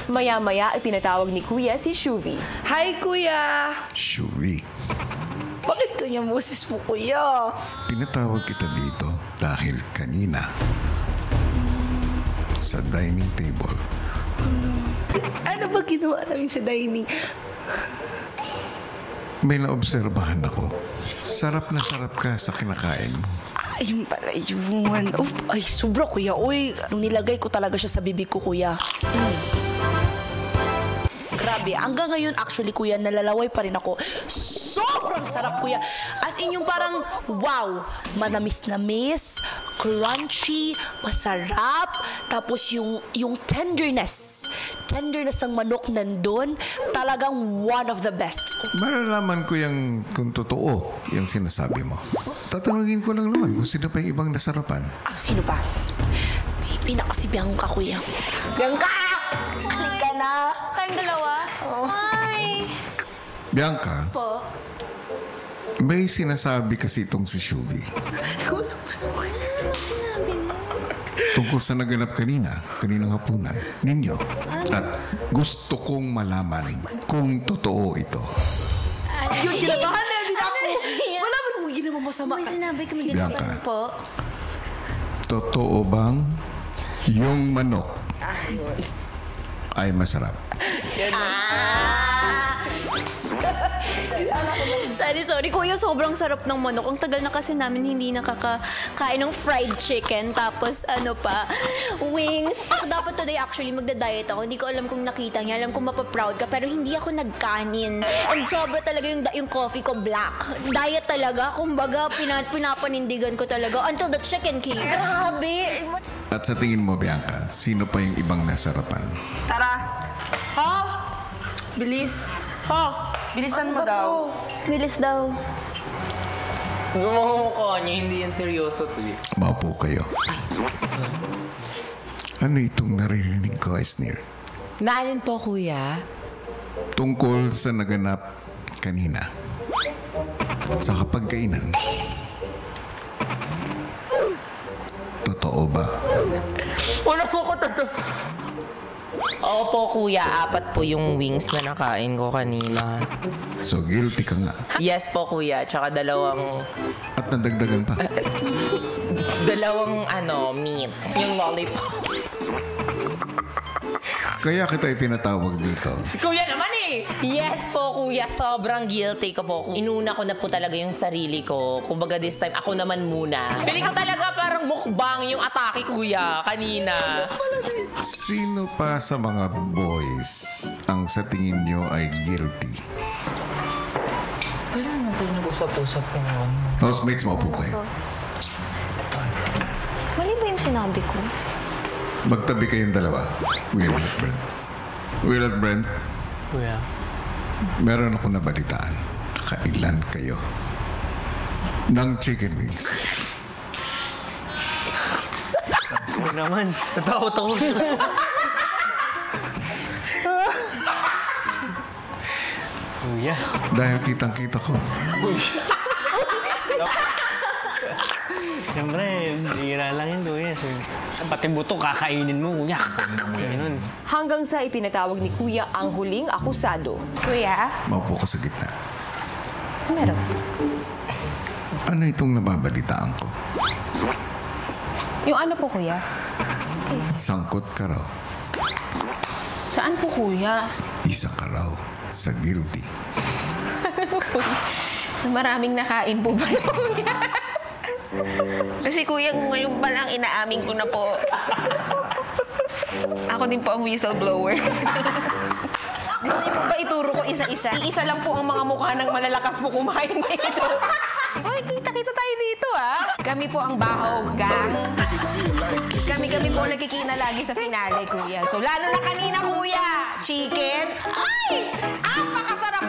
Maya-maya ay pinatawag ni Kuya si Shuvi. Hi, Kuya! Shuvi, Bakit kanyang boses mo, Kuya? pinatawag kita dito dahil kanina sa dining table. Ano ba ginawa namin sa dining? May naobserbahan ako. Sarap na sarap ka sa kinakain mo. Ayun pala yun. Oh, ay, sobra, Kuya. Uy, nung nilagay ko talaga siya sa bibig ko, Kuya. Grabe. Hanggang ngayon, actually, Kuya, nalalaway pa rin ako. Sobrang sarap, Kuya. As in, yung parang, wow, manamis-namis, crunchy, masarap. Tapos yung tenderness ng manok nandun, talagang one of the best. Malalaman ko yung kung totoo yung sinasabi mo. Tatanungin ko lang naman kung sino pa yung ibang nasarapan. Ah, sino pa? Baby na kasi Bianca, Kuya. Bianca! Halika na! Kayong dalawa? Hi! Bianca, Po. may sinasabi kasi itong si Shuvi. Wala namang sinabi mo. Tungkol sa naganap kaninang hapunan ninyo. At gusto kong malaman kung totoo ito. Yung kinabahan na din ako. Wala mo nung ginawa masama. May sinabi kami Bianca. ginawa po. Totoo bang yung manok ay masarap? Sorry. Kuya, sobrang sarap ng manok. Ang tagal na kasi namin hindi nakakain ng fried chicken. Tapos ano pa, wings. Dapat today actually magda-diet ako. Hindi ko alam kung nakita niya. Alam kong mapaproud ka. Pero hindi ako nagkanin. And sobra talaga yung coffee ko black. Diet talaga. Kumbaga, pinapanindigan ko talaga. Until the chicken came. Grabe. At sa tingin mo, Bianca, sino pa yung ibang nasarapan? Tara. Ha? Bilis. Ha? Bilisan mo daw. Bilis daw. Gumamukha niya, hindi yan seryoso to eh. Maupo kayo. Ano itong naririnig ko, Esnir? Naalin po, Kuya? Tungkol sa naganap kanina. Sa kapagkainan. Totoo ba? Wala po ko totoo. Opo, Kuya. 4 po yung wings na nakain ko kanina. So guilty ka nga. Yes po, Kuya. Tsaka dalawang At nadagdagan pa. meat. Yung lollipop. Kaya kita ipinatawag dito. Kuya naman eh! Yes po, Kuya. Sobrang guilty ko po. Inuna ko na po talaga yung sarili ko. Kumbaga this time, ako naman muna. Feeling ko talaga parang mukbang yung atake, Kuya, kanina. Sino pa sa mga boys ang sa tingin nyo ay guilty? Kailan natin nag-usap-usap ngayon? Housemates, maupo kayo. Mali ba yung sinabi ko? Magtabi kayong dalawa. Will at Brent. Will at Brent, Kuya. meron ako nabalitaan. Kailan kayo ng chicken wings? Huwag naman. Natakot ako. Kuya. Dahil kitang-kita ko. Siyempre, hira lang yun, Kuya. So, pati buto, kakainin mo, Kuya. Ganun. Hanggang sa ipinatawag ni Kuya ang huling akusado. Kuya? Maupo ka sa gitna. Meron. Ano itong nababalitaan ko? Yung ano po, Kuya? Sangkot ka raw. Saan po, Kuya? Isa ka raw sa guilty. Sa maraming nakain po ba, Kuya? Kasi, Kuya, ngayon pa lang inaamin ko na po. Ako din po ang whistleblower. Gusto niyo po ba ituro ko isa-isa? Isa lang po ang mga mukha ng malalakas po kumain dito. Hoy, kita-kita tayo dito, ha? Kami po ang Bahaw Gang. Kami po nagkikina lagi sa finale, Kuya. So, lalo na kanina, Kuya. Chicken. Ay! Napakasarap!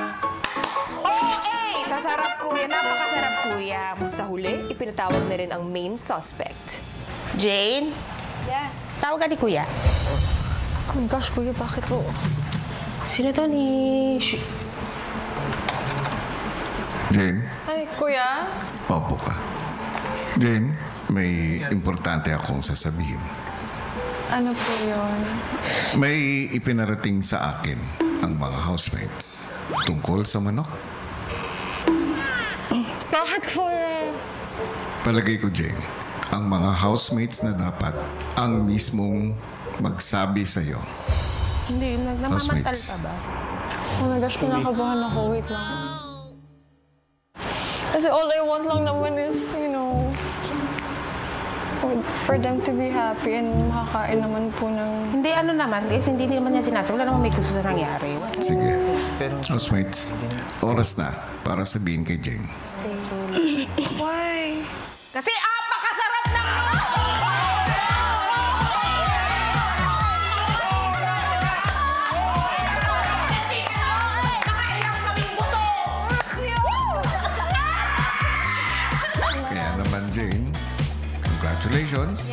Sasarap, Kuya. Napakasarap, Kuya. Sa huli, ipinatawag na rin ang main suspect. Jane? Yes. Tawag ka ni Kuya. Oh my gosh, Kuya, bakit po? Sino to ni... Jane, Ay, Kuya? maupo ka. Jane, may importante akong sasabihin. Ano po yun? May ipinarating sa akin ang mga housemates tungkol sa manok. Bakit po Palagay ko, Jane, ang mga housemates na dapat ang mismong magsabi sa'yo. Hindi, nagmamamantal Housemates. ka ba? Oh my gosh, kinakabahan ako. Wait lang. Kasi all I want lang naman is, you know, for them to be happy and makakain naman po ng... Hindi, ano naman, kasi hindi naman niya sinasabi. Wala namang may gusto sa nangyari. Sige. Housemates, oras na para sabihin kay Jane. Why? Kasi apakasarap ng Kaya naman, Jane, congratulations.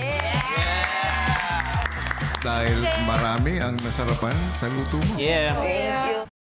Dahil marami ang nasarapan sa luto mo. Yeah. Yeah.